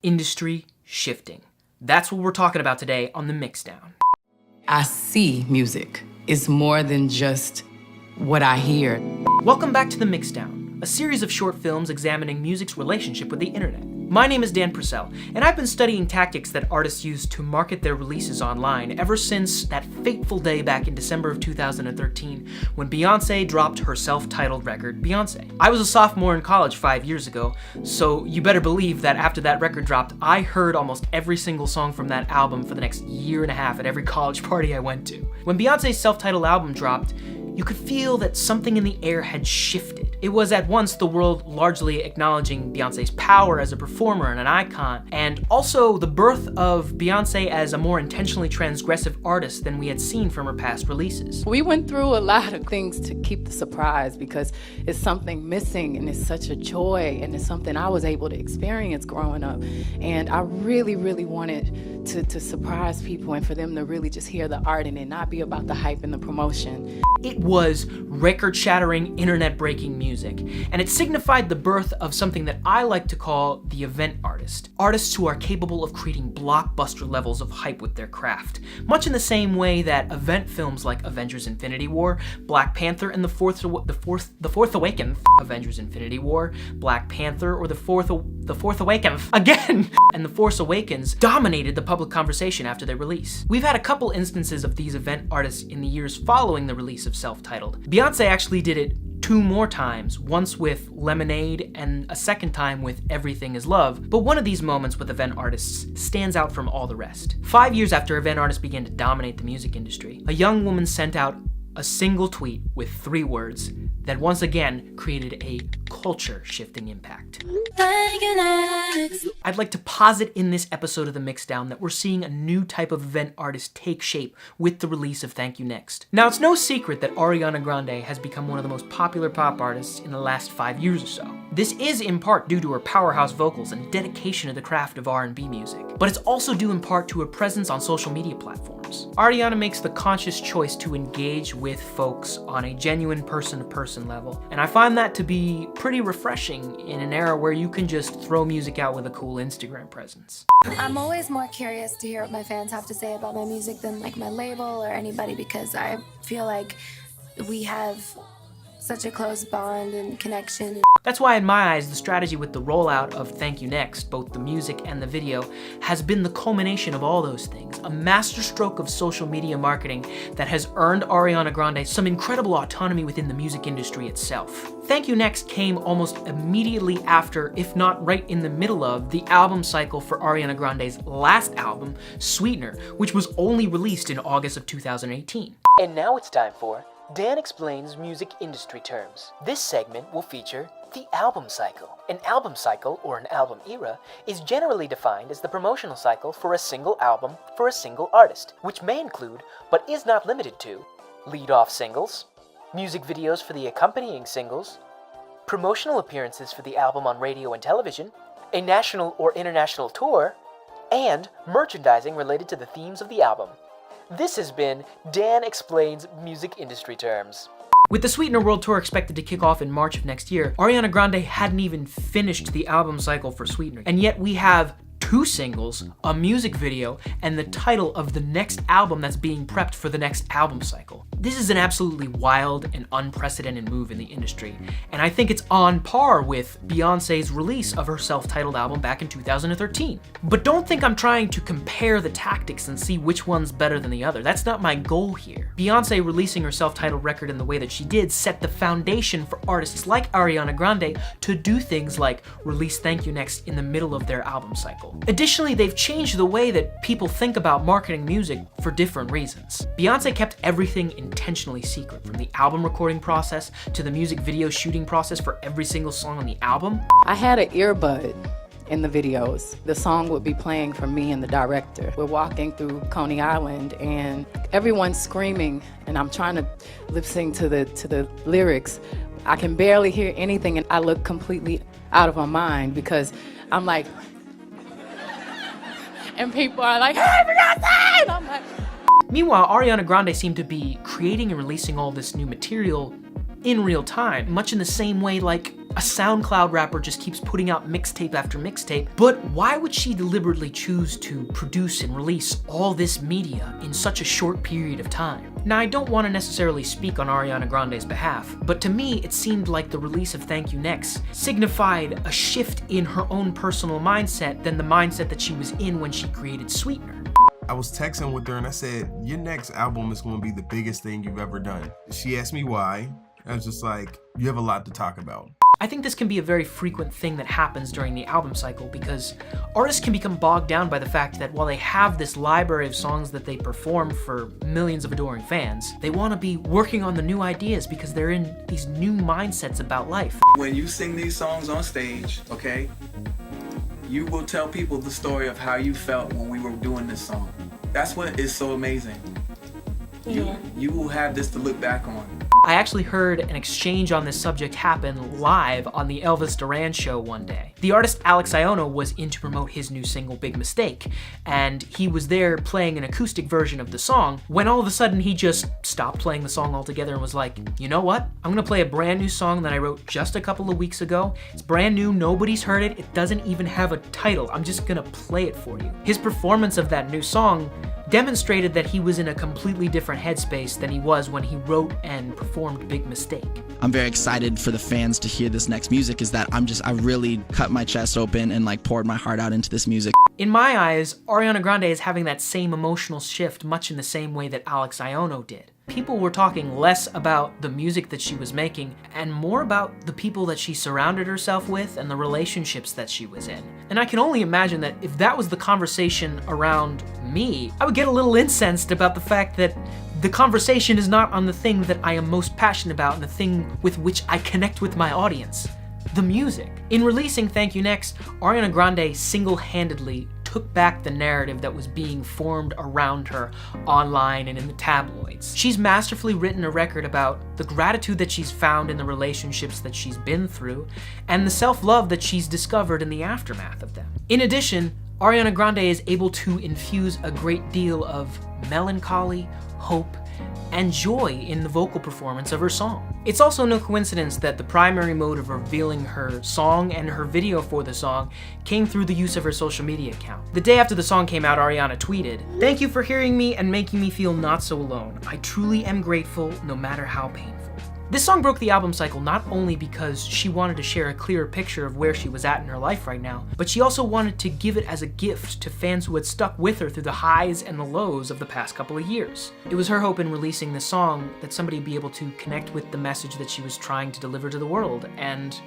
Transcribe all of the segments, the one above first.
industry shifting. That's what we're talking about today on the Mixdown. I see music is more than just what I hear. Welcome back to the Mixdown, a series of short films examining music's relationship with the internet. My name is Dan Purcell, and I've been studying tactics that artists use to market their releases online ever since that fateful day back in December of 2013 when Beyoncé dropped her self-titled record, Beyoncé. I was a sophomore in college 5 years ago, so you better believe that after that record dropped, I heard almost every single song from that album for the next year and a half at every college party I went to. When Beyoncé's self-titled album dropped, you could feel that something in the air had shifted. It was at once the world largely acknowledging Beyoncé's power as a performer and an icon, and also the birth of Beyoncé as a more intentionally transgressive artist than we had seen from her past releases. We went through a lot of things to keep the surprise because it's something missing and it's such a joy and it's something I was able to experience growing up. And I really, really wanted to surprise people and for them to really just hear the art and it not be about the hype and the promotion. It was record-shattering, internet-breaking music, and it signified the birth of something that I like to call the event artist. Artists who are capable of creating blockbuster levels of hype with their craft, much in the same way that event films like Avengers: Infinity War, Black Panther, and The Fourth Awakens, Avengers: Infinity War, Black Panther, or The Fourth Awakens again, and The Force Awakens dominated the public conversation after their release. We've had a couple instances of these event artists in the years following the release of self-titled. Beyoncé actually did it 2 more times, once with Lemonade and a second time with Everything Is Love, but one of these moments with event artists stands out from all the rest. 5 years after event artists began to dominate the music industry, a young woman sent out a single tweet with 3 words that once again created a culture-shifting impact. I'd like to posit in this episode of the Mixdown that we're seeing a new type of event artist take shape with the release of Thank You Next. Now, it's no secret that Ariana Grande has become one of the most popular pop artists in the last 5 years or so. This is in part due to her powerhouse vocals and dedication to the craft of R&B music, but it's also due in part to her presence on social media platforms. Ariana makes the conscious choice to engage with folks on a genuine person-to-person level, and I find that to be pretty refreshing in an era where you can just throw music out with a cool Instagram presence. I'm always more curious to hear what my fans have to say about my music than like my label or anybody, because I feel like we have such a close bond and connection. That's why, in my eyes, the strategy with the rollout of Thank You Next, both the music and the video, has been the culmination of all those things, a masterstroke of social media marketing that has earned Ariana Grande some incredible autonomy within the music industry itself. Thank You Next came almost immediately after, if not right in the middle of, the album cycle for Ariana Grande's last album, Sweetener, which was only released in August of 2018. And now it's time for Dan Explains Music Industry Terms. This segment will feature the album cycle. An album cycle, or an album era, is generally defined as the promotional cycle for a single album for a single artist, which may include, but is not limited to, lead-off singles, music videos for the accompanying singles, promotional appearances for the album on radio and television, a national or international tour, and merchandising related to the themes of the album. This has been Dan Explains Music Industry Terms. With the Sweetener World Tour expected to kick off in March of next year, Ariana Grande hadn't even finished the album cycle for Sweetener, and yet we have 2 singles, a music video, and the title of the next album that's being prepped for the next album cycle. This is an absolutely wild and unprecedented move in the industry, and I think it's on par with Beyoncé's release of her self-titled album back in 2013. But don't think I'm trying to compare the tactics and see which one's better than the other. That's not my goal here. Beyoncé releasing her self-titled record in the way that she did set the foundation for artists like Ariana Grande to do things like release Thank You Next in the middle of their album cycle. Additionally, they've changed the way that people think about marketing music for different reasons. Beyoncé kept everything intentionally secret, from the album recording process to the music video shooting process for every single song on the album. I had an earbud in the videos. The song would be playing for me and the director. We're walking through Coney Island and everyone's screaming and I'm trying to lip sync to the lyrics. I can barely hear anything and I look completely out of my mind because I'm like, and people are like, hey, Beyoncé! And I'm like... Meanwhile, Ariana Grande seemed to be creating and releasing all this new material in real time, much in the same way like A SoundCloud rapper just keeps putting out mixtape after mixtape, but why would she deliberately choose to produce and release all this media in such a short period of time? Now, I don't want to necessarily speak on Ariana Grande's behalf, but to me, it seemed like the release of Thank You Next signified a shift in her own personal mindset than the mindset that she was in when she created Sweetener. I was texting with her and I said, your next album is going to be the biggest thing you've ever done. She asked me why. I was just like, you have a lot to talk about. I think this can be a very frequent thing that happens during the album cycle because artists can become bogged down by the fact that while they have this library of songs that they perform for millions of adoring fans, they want to be working on the new ideas because they're in these new mindsets about life. When you sing these songs on stage, okay, you will tell people the story of how you felt when we were doing this song. That's what is so amazing. You will have this to look back on. I actually heard an exchange on this subject happen live on the Elvis Duran show one day. The artist Alex Iono was in to promote his new single Big Mistake, and he was there playing an acoustic version of the song when all of a sudden he just stopped playing the song altogether and was like, you know what? I'm gonna play a brand new song that I wrote just a couple of weeks ago. It's brand new, nobody's heard it, it doesn't even have a title. I'm just gonna play it for you. His performance of that new song demonstrated that he was in a completely different headspace than he was when he wrote and performed Big Mistake. I'm very excited for the fans to hear this next music is that I really cut my chest open and like poured my heart out into this music. In my eyes, Ariana Grande is having that same emotional shift much in the same way that Alex Iono did. People were talking less about the music that she was making and more about the people that she surrounded herself with and the relationships that she was in. And I can only imagine that if that was the conversation around me, I would get a little incensed about the fact that the conversation is not on the thing that I am most passionate about and the thing with which I connect with my audience, the music. In releasing Thank You Next, Ariana Grande single-handedly took back the narrative that was being formed around her online and in the tabloids. She's masterfully written a record about the gratitude that she's found in the relationships that she's been through and the self-love that she's discovered in the aftermath of them. In addition, Ariana Grande is able to infuse a great deal of melancholy, hope, and joy in the vocal performance of her song. It's also no coincidence that the primary mode of revealing her song and her video for the song came through the use of her social media account. The day after the song came out, Ariana tweeted, "Thank you for hearing me and making me feel not so alone. I truly am grateful, no matter how painful." This song broke the album cycle not only because she wanted to share a clearer picture of where she was at in her life right now, but she also wanted to give it as a gift to fans who had stuck with her through the highs and the lows of the past couple of years. It was her hope in releasing this song that somebody would be able to connect with the message that she was trying to deliver to the world, and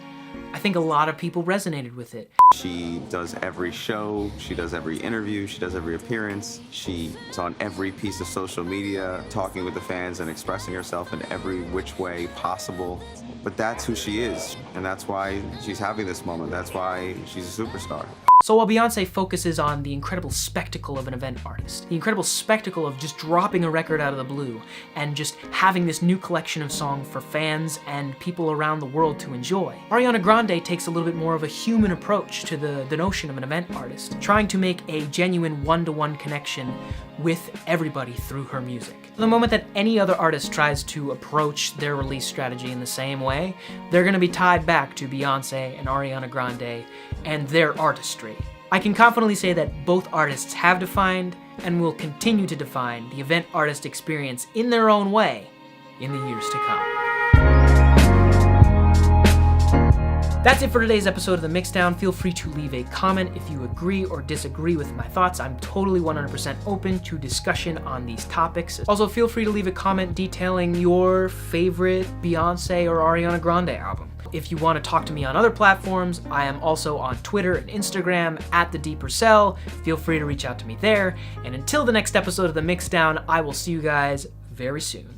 I think a lot of people resonated with it. She does every show, she does every interview, she does every appearance. She's on every piece of social media, talking with the fans and expressing herself in every which way possible. But that's who she is, and that's why she's having this moment. That's why she's a superstar. So while Beyoncé focuses on the incredible spectacle of an event artist, the incredible spectacle of just dropping a record out of the blue and just having this new collection of songs for fans and people around the world to enjoy, Ariana Grande takes a little bit more of a human approach to the notion of an event artist, trying to make a genuine one-to-one connection with everybody through her music. The moment that any other artist tries to approach their release strategy in the same way, they're gonna be tied back to Beyoncé and Ariana Grande and their artistry. I can confidently say that both artists have defined and will continue to define the event artist experience in their own way in the years to come. That's it for today's episode of the Mixdown. Feel free to leave a comment if you agree or disagree with my thoughts. I'm totally 100% open to discussion on these topics. Also, feel free to leave a comment detailing your favorite Beyoncé or Ariana Grande album. If you want to talk to me on other platforms, I am also on Twitter and Instagram at Dan Purcell. Feel free to reach out to me there. And until the next episode of the Mixdown, I will see you guys very soon.